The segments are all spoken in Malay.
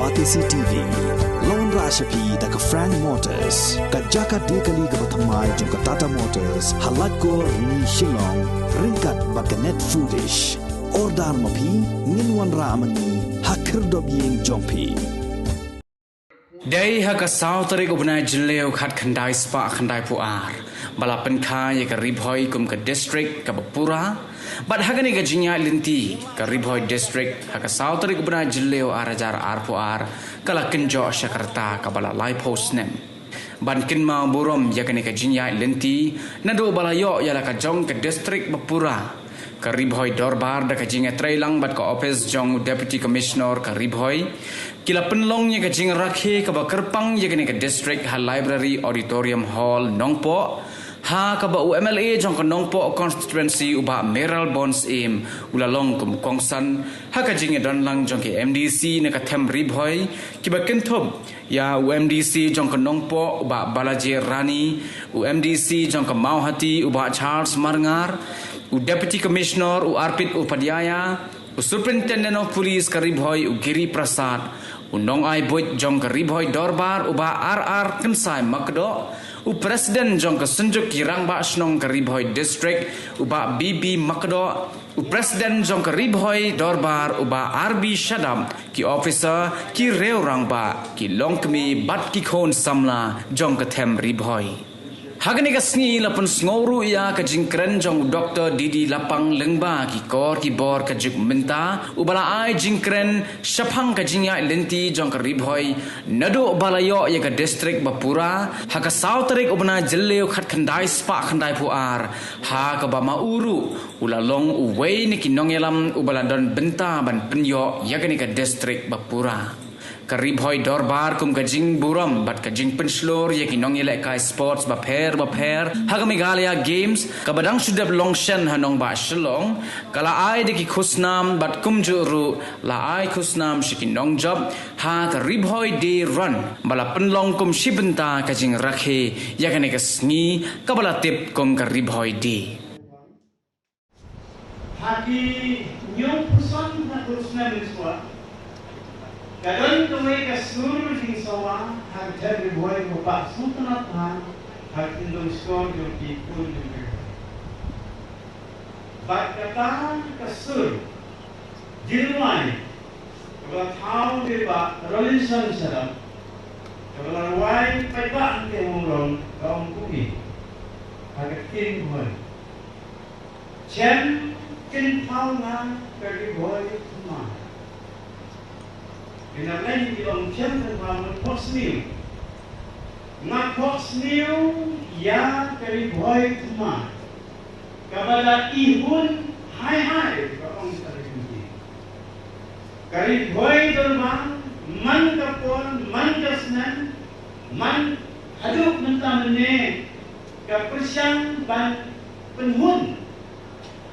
Batisi TV, Lone Rashapi, the Frank Motors, Kajaka Dekali Gabatamai, Junka Tata Motors, Halatko, Ni Shillong, Rinkat Bakanet Foodish, Ordar Mapi, Ninwan Ramani, Hakirdobying Jompi. Day haka sautari gubnai jileo khat khandai spa khandai puar balapan khai ka Bhoi kum ka district ka Bapura but hagani ka jinya linti ka Bhoi district haka sautari gubnai jileo arajar arpuar kala kenjo Jakarta ka bala lai post Snem ban kinma burom yakani ka jinya linti nado balayo yala ka jong ka district Bapura ka Bhoi dorbar da ka jinga trailang bat ka office jong deputy commissioner ka Bhoi kila penlong ye ka Jingrakhe ka bakerpang ye ka district ha library auditorium hall Nongpo ha ka ba UMLA jong ka Nongpo constituency uba Meral Bonds im ulalong kum kongsan ha ka jinga donlang jong ke MDC na ka them Bhoi ki ba kenthop ya UMDC jong ka Nongpo uba Balaji Rani UMDC jong ka Mauhati uba Charles Marngar Deputy Commissioner Arpit Upadhyaya Superintendent of Police ka Bhoi Giri Prasad Nong ai Bhoi jong ka Bhoi dorbar uba RR Kensai Makdo President jong ka Sunjuk Kirangba Snong ka Bhoi district uba BB Makdo President jong ka Bhoi dorbar uba RB Shadam ki officer ki Reurangba ki Longkmi bat ki khon samla jong ka them Bhoi Hagani ka sngi lapun sngoru ya ka jingkren jong Dr. Didi Lapang Lengba ki kor ki bor ka juk minta ubala ai jingkren syapang ka jingya lenti jong ka Bhoi nado balayo ya ka district Bapura ha ka sautrik ubna jilleo khat khandai spa khandai puar ha ka ba mauru ulalong uwei ni kinongelam ubala don benta ban penyo ya ka district Bapura ka Bhoi dorbar kum ka jing buram bat ka jing penslor ye kinong ile ka sports ba pher ha ka Meghalaya games ka badang sudap longshan hanong ba shlong kala ai de ki khusnam bat kum juru la ai khusnam shikinong job ha ka Bhoi day run bala penlong kum shibenta ka Jingrakhe ya ka sngi ka bala tip kum ka Bhoi day haki nyong puson na khusnam iswa Kadang kami ke seluruh di sawah harga Bhoi mupak sultanat han harga indong skor yang dipun juga. Baikatan ke seluruh Jingrakhe kalau tahu dia bak Rolinson sedang kalau ruai perbak dia murong kaum kumi harga kin Bhoi. Chen kin tahu ngan dari Bhoi semua. Kena lain di dalam jantan paman Fox News. Nak Fox News ya dari Bhoi cuma. Kepada ihun hai ke orang tertinggi. Dari Bhoi terbang man kapon man kesnan man haduk mentah mene ke persiang ban penhun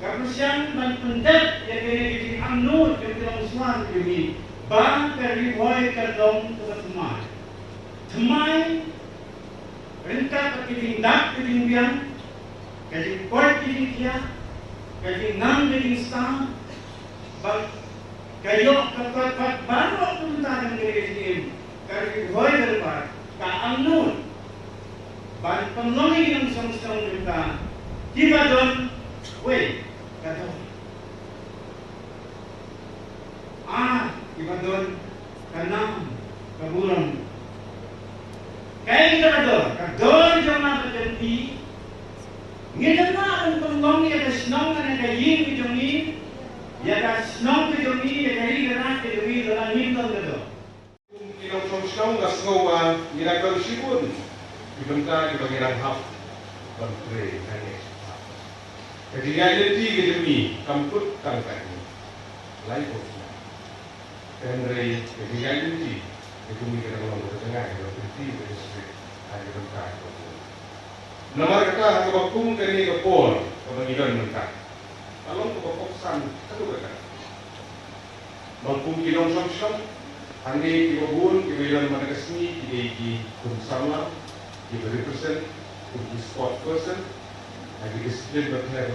ke persiang ban pendet yang kena di amnut ke dalam suan ini. Bang dari Bhoi kadong teman temai rentak keding dak keding biang keding koi keding kia keding nang keding stang bang kayok kepat baru tentang keding dari Bhoi derbar ka amnun ban penlongi yang song-song tentang tiba don wei kata Ibadon kanam kaburam kain kador jama terjadi ngidana ang penglong ya ka snong na kayin ki jongi ya ka snong ki jongi ya ka igana ki jongi dalam nindon kado kung snong ka snong miracle sipun ibenta di bagian hap kontre kane jadi identity ki jongi kamput kangkani lai ko Henry, kegiatan ini, itu mungkin orang bertengah, kalau berarti bersesuai ada bentar. Nomor kata hak bakum kini kepol, kemudian bentar. Kalau keboksan, satu kata. Bakum kilong som, andi kibobun, kemudian mana kesini, di kumsama, di represent, di sport person, lagi disiplin bertanya,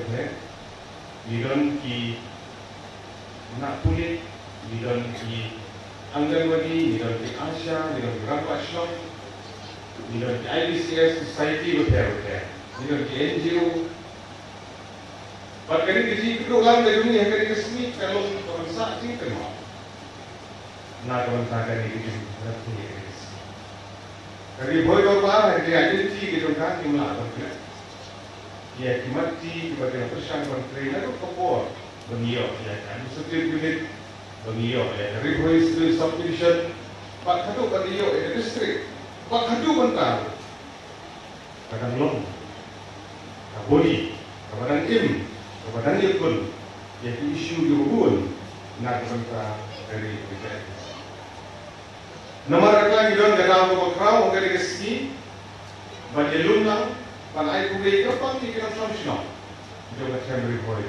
di dalam ki nak kulit. Bidon ki Anganwadi, Asha, Rampasham, IBCS Society Repair, NGO. But can you see program that you have a sneak fellow from something? Not one time any nothing is. Can you hold over and the identity you don't have him out of it? Yet, Mati, but a person from trainer of support, the New York, and certificate, the New York, and Bhoi subdivision, but Hadu but New York in the district, but Hadu one town. Kadang long, a body, a badan im, a badan yakun, yet issue your own, not one very big. Nomor reklam you don't get out of a crowd or getting a ski, but you look now, but I could make up on the consumption. You don't have every body.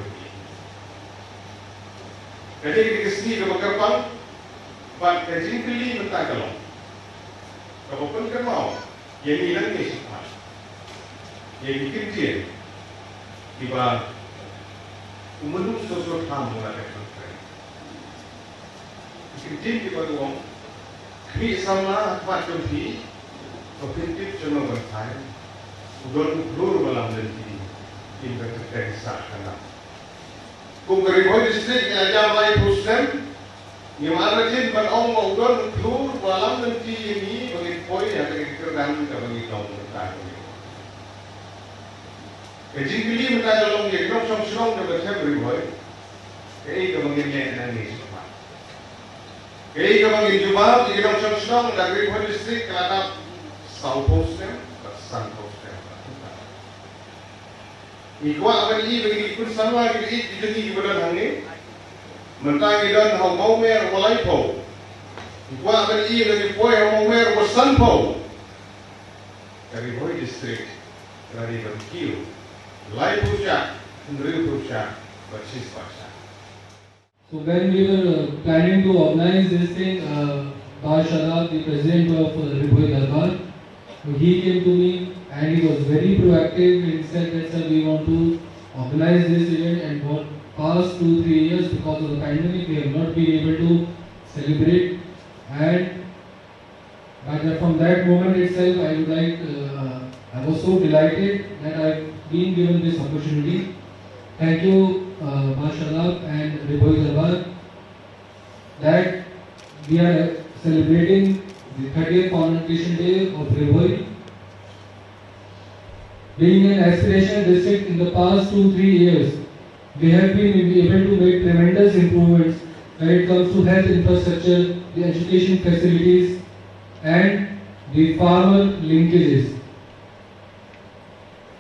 Getting a ski of a carpal, but the jinkly metagalon. The open canal, Yemi Lankish, Yemi Kitchen, Iba Umunu social harm on that. You can take it by the one. Kami sama tempat kami, objektif cuma bertai, udon pelur malam nanti, kita terkesah kena. Kukari Bhoi district ajar lai Snem, yang ada jen berong udon pelur malam nanti ini bagi Bhoi yang terkerang bagi kaum bertai. Kejingkili mereka dalam yang kau Shongkun dapat Bhoi Bhoi, kei kebangin ni semua. Kaya kapag injubab, ikinong Shongkun, nag-Great Bhoi District, kalakap South Coast Snem, at Sun Coast Snem. Ikuha akan bagi ikut sama, kikit, kikit, ibadan hangin. Mentang idan, hau maumer, walay po. Ikuha akan bagi Bhoi, hau maumer, wasan po. Dari Bhoi District, dari Lyngkhuh, Lai po siya, Nri po siya, Bachis pa siya. So when we were planning to organize this thing, Bhoi, the president of Bhoi Darbar, he came to me and he was very proactive. He said that sir, we want to organize this event, and for past 2-3 years because of the pandemic we have not been able to celebrate. And but from that moment itself, I would like, I was so delighted that I've been given this opportunity. Thank you. Mashallah and Bhoi Darbar, that we are celebrating the 30th Convocation Day of Bhoi. Being an aspirational district in the past 2-3 years, we have been able to make tremendous improvements when it comes to health infrastructure, the education facilities, and the farmer linkages.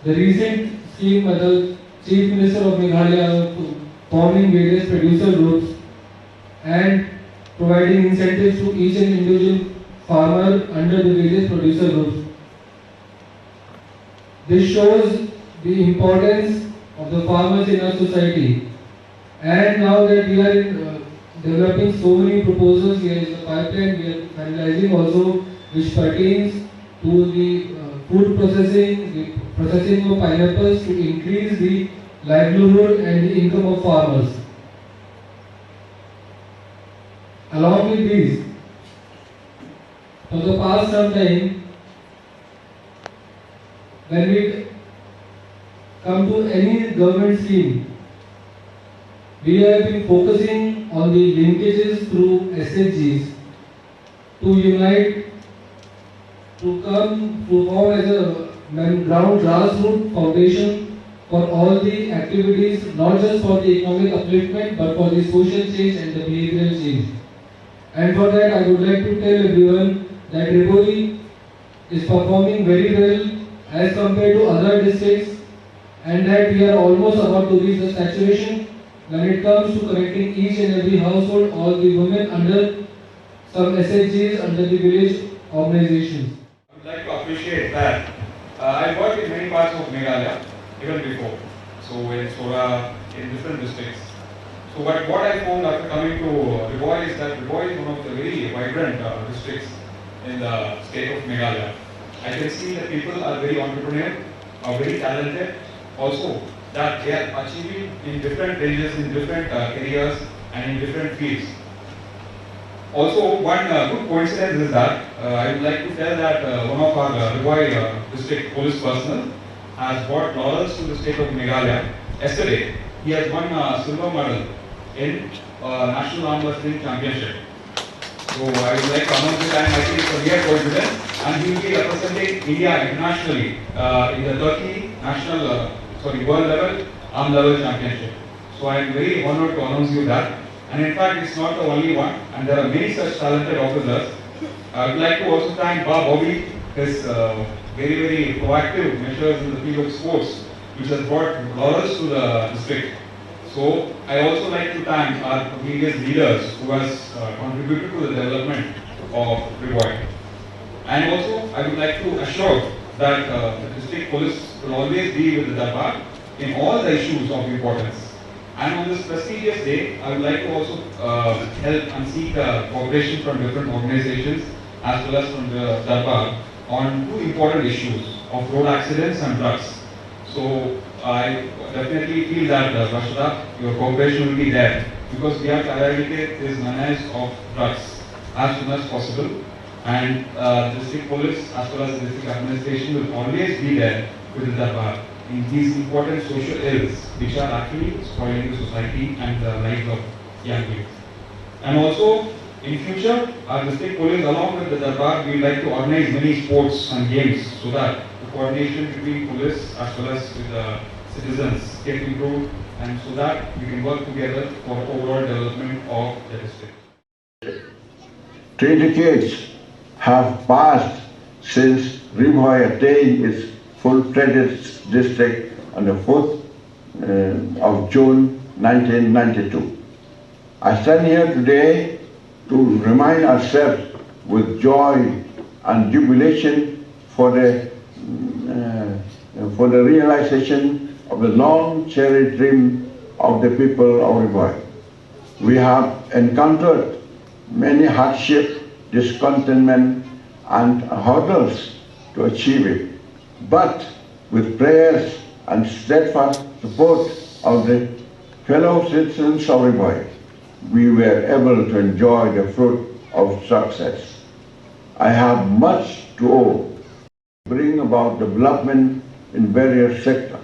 The recent scheme by the Chief Minister of Meghalaya forming various producer groups and providing incentives to each and individual farmer under the various producer groups. This shows the importance of the farmers in our society. And now that we are developing so many proposals, here is the pipeline we are finalizing also, which pertains to the food processing, the processing of pineapples to increase the livelihood and the income of farmers. Along with these, for the past some time, when we come to any government scheme, we have been focusing on the linkages through SHGs to unite, to come to form as a ground grassroots foundation for all the activities, not just for the economic upliftment, but for the social change and the behavioral change. And for that, I would like to tell everyone that Bhoi is performing very well as compared to other districts, and that we are almost about to reach the saturation when it comes to connecting each and every household, all the women under some SHGs, under the village organizations. I would like to appreciate that. I worked in many parts of Meghalaya, even before. So in Sora, in different districts. So what I found after coming to Bhoi is that Bhoi is one of the very vibrant districts in the state of Meghalaya. I can see that people are very entrepreneurial, are very talented, also that they are achieving in different ranges, in different areas and in different fields. Also, one good coincidence is that I would like to tell that one of our Bhoi district police personnel has brought laurels to the state of Meghalaya. Yesterday, he has won a silver medal in National Arm Wrestling Championship. So I would like to announce it, and I think it's a rare coincidence, and he will be representing India internationally in the Turkey world level arm level championship. So I am very honored to announce you that. And in fact, it's not the only one, and there are many such talented officers. I would like to also thank Bhoi, his very, very proactive measures in the field of sports, which has brought laurels to the district. So I also like to thank our previous leaders who has contributed to the development of Bhoi. And also, I would like to assure that the district police will always be with the Darbar in all the issues of importance. And on this prestigious day, I would like to also help and seek cooperation from different organizations as well as from the Darbar on two important issues of road accidents and drugs. So I definitely feel that Rashida, your cooperation will be there because we have to eradicate this menace of drugs as soon as possible. And the district police as well as the district administration will always be there with the Darbar in these important social ills which are actually spoiling the society and the lives of young youth. And also, in future, our district police along with the Darbar, we like to organize many sports and games so that the coordination between police as well as with the citizens get improved and so that we can work together for overall development of the district. 3 decades have passed since Bhoi attained its full-fledged district on the 4th of June 1992. I stand here today to remind ourselves with joy and jubilation for the realization of the long-cherished dream of the people of Bhoi. We have encountered many hardships, discontentment, and hurdles to achieve it. But with prayers and steadfast support of the fellow citizens of Bhoi, we were able to enjoy the fruit of success. I have much to owe, bring about development in various sectors.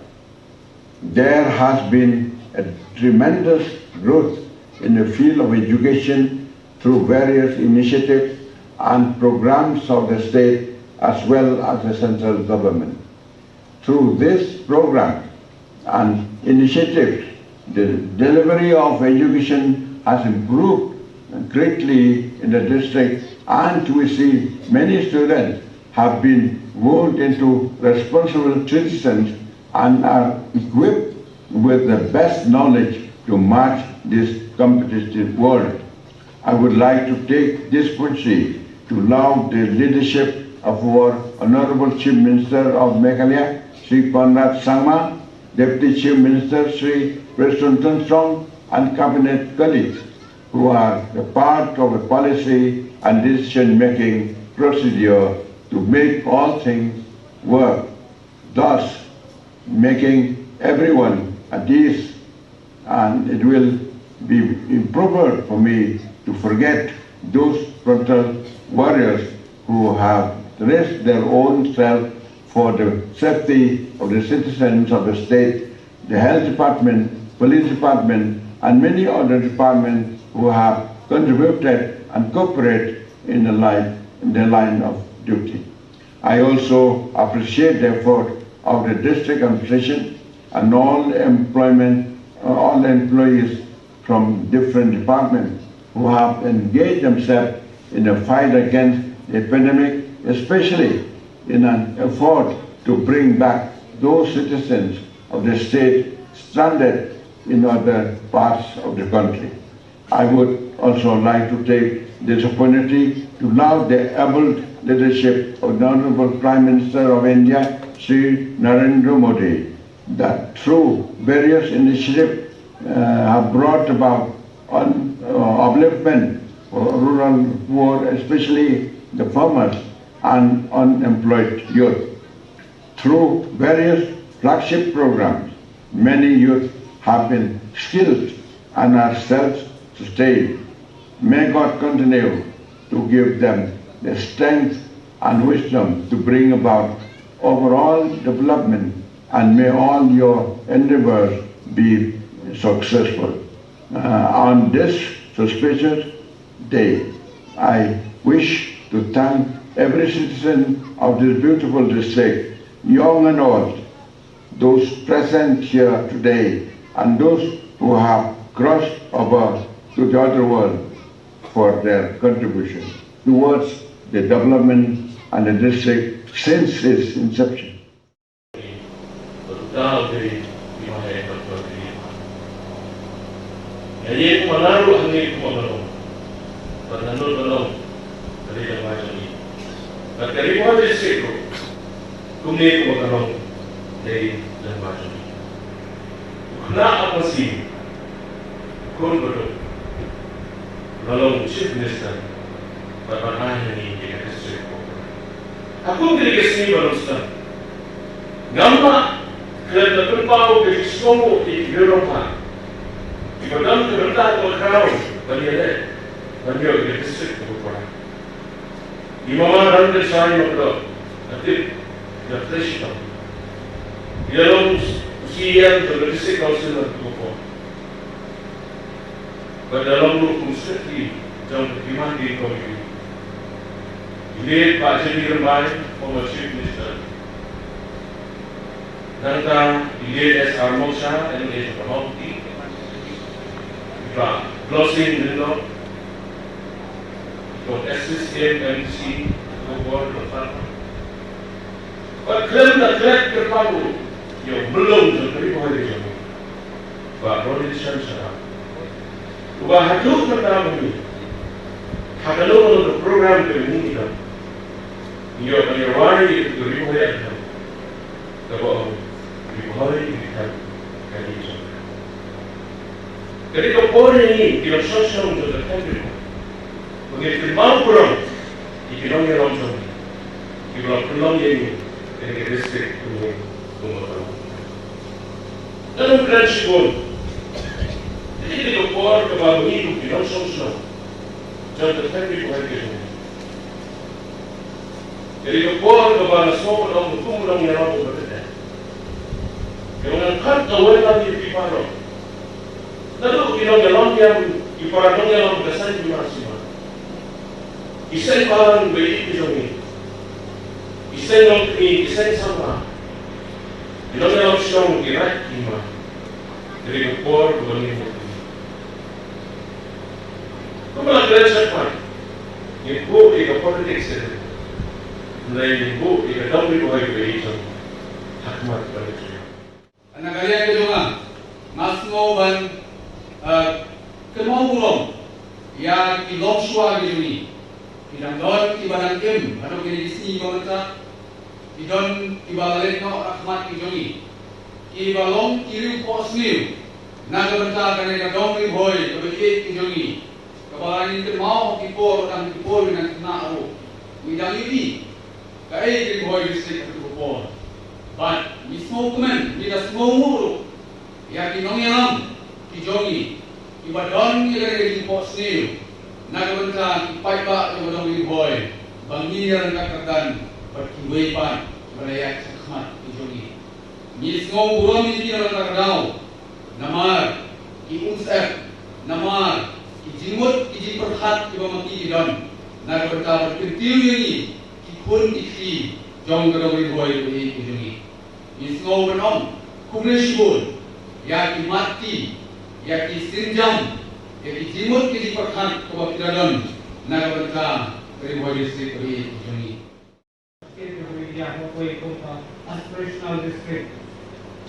There has been a tremendous growth in the field of education through various initiatives and programs of the state as well as the central government. Through this program and initiatives, the delivery of education has improved greatly in the district, and we see many students have been moved into responsible citizens and are equipped with the best knowledge to match this competitive world. I would like to take this opportunity to laud the leadership of our Honorable Chief Minister of Meghalaya, Sri Conrad Sangma, Deputy Chief Minister Sri Preston Tonsong, and Cabinet colleagues who are a part of a policy and decision-making procedure to make all things work, thus making everyone at ease. And it will be improper for me to forget those frontal warriors who have risked their own self for the safety of the citizens of the state, the health department, police department, and many other departments who have contributed and cooperated in the line of duty. I also appreciate the effort of the district administration and all employees from different departments who have engaged themselves in the fight against the pandemic, especially in an effort to bring back those citizens of the state stranded in other parts of the country. I would also like to take this opportunity to laud the able leadership of the Honorable Prime Minister of India, Sri Narendra Modi, that through various initiatives have brought about upliftment for rural poor, especially the farmers and unemployed youth. Through various flagship programs, many youth have been skilled and are self-sustained. May God continue to give them the strength and wisdom to bring about overall development, and may all your endeavors be successful. On this auspicious day, I wish to thank every citizen of this beautiful district, young and old, those present here today, and those who have crossed over to the other world for their contribution towards the development and the district since its inception. Nolong Chief Minister Bapak ini di district. Aku beri kesini barusan. Gamma kerana terpau ke semua di Eropah. Di dalam kereta berkau bagi di district berkau. Di mana rantai saya berkau, nanti jatuh. Di dalam usian dari district council berkau. Dalam hukum sekti dalam perkhidmatan di komisi. Ini Pak Jingrakhe, former Chief Minister. Nangka ini S.R. Moksha, NS Pahauti. Pak Blossin Lindor. Pak SSM MC, Board Lothat. Pak Klem terpalu yang belum terima oleh jamu. Pak Rohit Shansara. Wahatu pertama ini, kalau untuk program ini kita, ia menyerwani itu ribuan orang, tapi ribuan kita kali ini. Jadi kapal ini dia sosial untuk tertentu, mengenai mau kurang, ikhlas yang langsung, ikhlas kurang ini, dengan respect untuk umat. Dalam kerajaan pun. Jadi kapal kebab ini tidak sosial, jangan tertentu buat itu. Jadi kapal kebab semua orang hukum orang yang orang berbeda. Yang kan awal lagi di paro. Lalu kita jalan yang di paro yang berkesan di mana? Isai palang beri ini, isai nongki, isai sama. Kita yang option gerak lima. Jadi kapal kebab ini. Kumpulan kerajaan ibu ika politik sendiri, mulai ibu ika dahulu Bhoi berizam hakmat politik. Anak kalian kedua, masmo ban kemau burung, ya kilom suar gini, tidak don ibadan kem, atau kini sini pemerintah, idon ibadat no hakmat kijoni, ibalong kiri pos new, naga pemerintah kerana dong Bhoi berizam kijoni. Kalau ini mau kipor dengan kena aru, midang ini, kaya Bhoi district itu kipor. But mismo komen, mida semua muru, ya kinong yalam, kijongi, ibadon yang ada di pos new, naga ipai ba yang ada di Bhoi, bangiran katakan berkiwepan, berayak sakmat kijongi. Mismo burung ini dalam kardau, namar, kiunsef, namar. Jingmut iji perhat iba mati idon nak berkata berkentiu ini kikun ikhi jong kedawi Bhoi ini ujungi isngau benom kumleshibun ya ki mati ya ki sinjam ya ki jingmut iji perhat iba idon nak berkata Bhoi district ini ujungi. Aspirational district.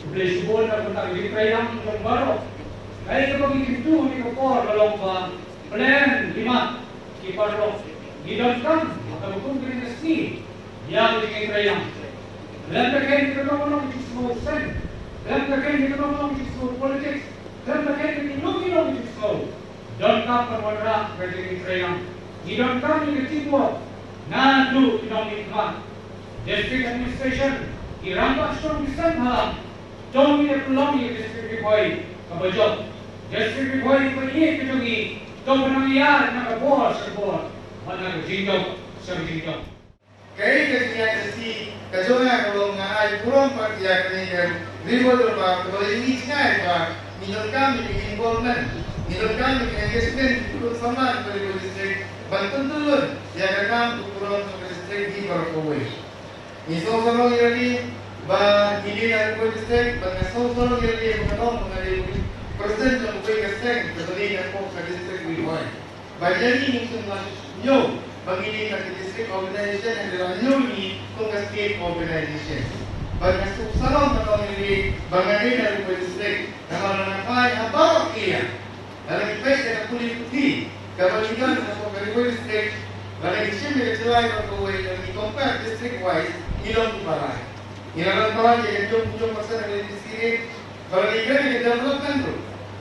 Kumleshibun nak berkata di Prayam yang baru. Kaya kita begitu ni kapal dalam plan 5 kiparlo gidamkan atau hukum kini sini yang ingin kerajaan. Dalam terkait kita ngomong semua sen, dalam terkait kita ngomong semua politik, dalam terkait kita ngomong semua dan tak perwira kerajaan. Gidamkan ini timur, nadu dinamikman, district administration, irampak strong design halam, jom ini peluang ini district Bhoi kabajok. District Bhoi ini kejongi Tong penangian nak bos sebot. Mana jingkong serjingkong. Kaya kasi kajongan kalau ngai kurang partia kini kan ribu dolar kalau ini cengai pak minum kami bikin involvement minum kami bikin engagement turun sama dari distrik bantu turun ya kan turun ke distrik di Bhoi. Misal kalau ini ba ini dari distrik ba misal kalau ini mengenal mengenai persen yang Bhoi distrik kemudian yang ke distrik Bhoi. Bagian ini mungkin nyo bagi district organization and the newly to the state organization. But as to salon na community, bangani na rin district, na mananapay habang iya. Dalam ipes na kulit puti, kabalikan na po karibo district, dalam isim na kacilay na kaway na i-compare district-wise, ilong ibalay. Ilang parang yung persen na district, balikan na development ro.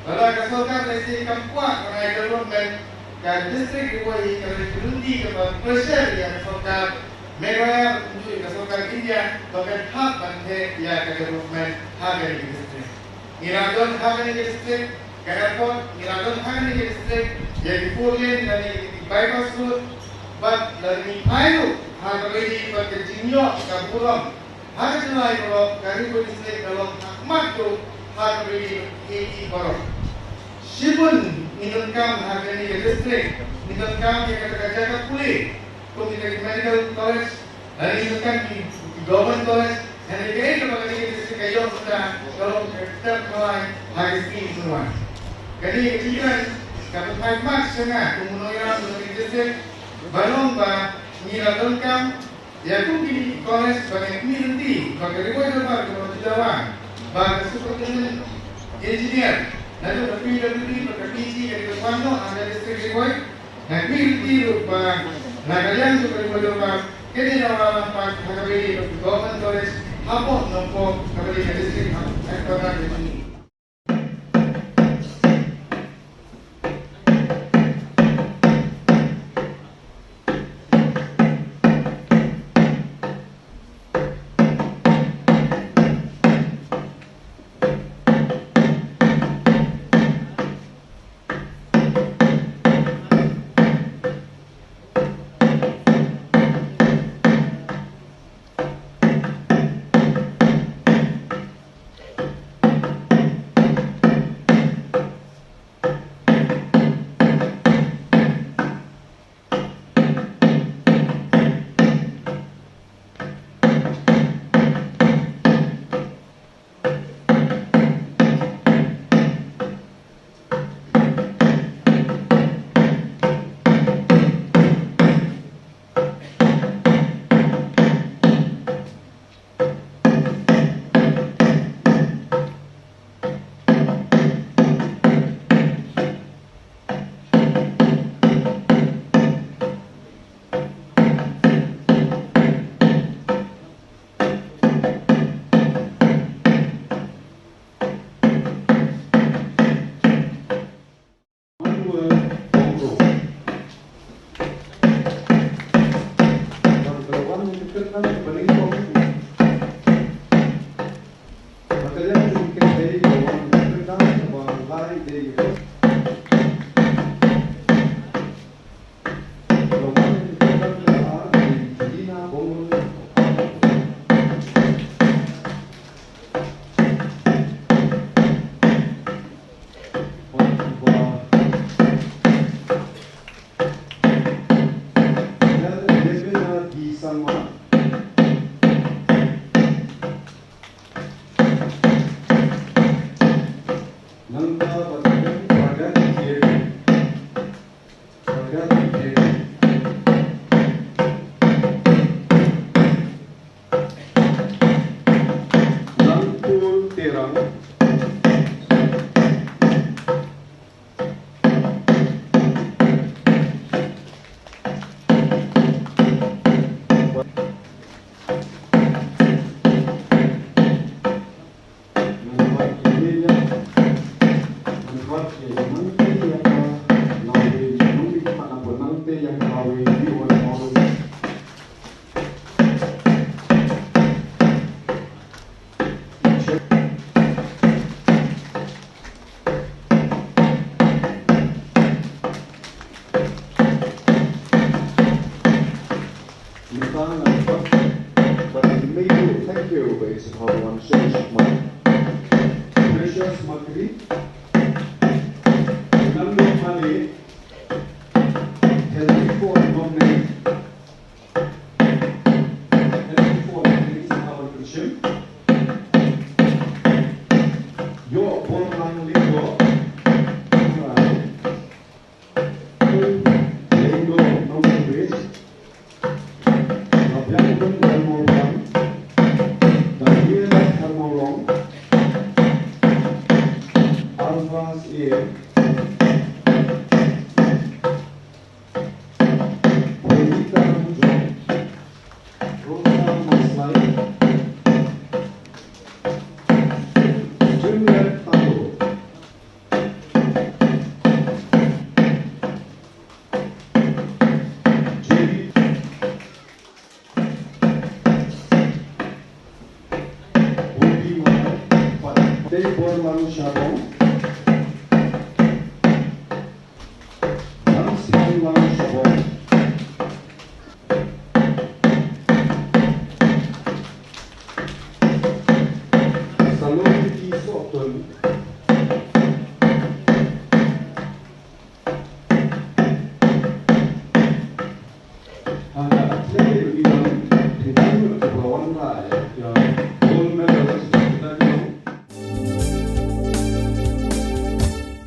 Dalam kasolkan na isi kampua, na development, dan distrik Bhoi kalau berhenti kepada pressure yang sokar mereka untuk sokar India bahkan hak banthe ya ke development hak dari distrik. Iradon hak dari distrik, kenapa iradon hak dari distrik jadi foreign dari bypass road, but dari ayo hak dari pada jinyo kabulam hak dari kalau dari distrik dalam hak tu hak dari ini baru. Sibun minumkan harga ni distrik, minumkan yang kata-kata kulit, kemudian medical college, dan minumkan di government college, dan negara kepada distrik kayu sudah kalau kita mulai harga ini semua. Jadi kemudian dapat 5 marks setengah kemudian untuk distrik, balong ba minumkan, ya mungkin college banyak minumti, bagi ribuan orang kalau tidak wang, bagi superintendent engineer. Lalu PWD PPC dari Kepuano ada distrik Bhoi. Nah PWD lupa. Nah kalian juga lupa. Kini orang pas KBD government college apa nomor KBD distrik eksternal ini. sang and fuck. But maybe thank you is how one says my precious Makri. Nando Mali, Helifo Nominate, Helifo Nominate our Christian. Your Borlang Lingo, Lingo, no bridge. Abbiamo Thermolong, Daniela Thermolong, Alphas A, Bonita Mujo, Rosa Maslai, Jingrakhe Tango, JD Day Borlang Shabong, Dansang Lang Shabong, Saloniki Sokton, Hanga Atleti Bilang, Tidang Kebawan Raya,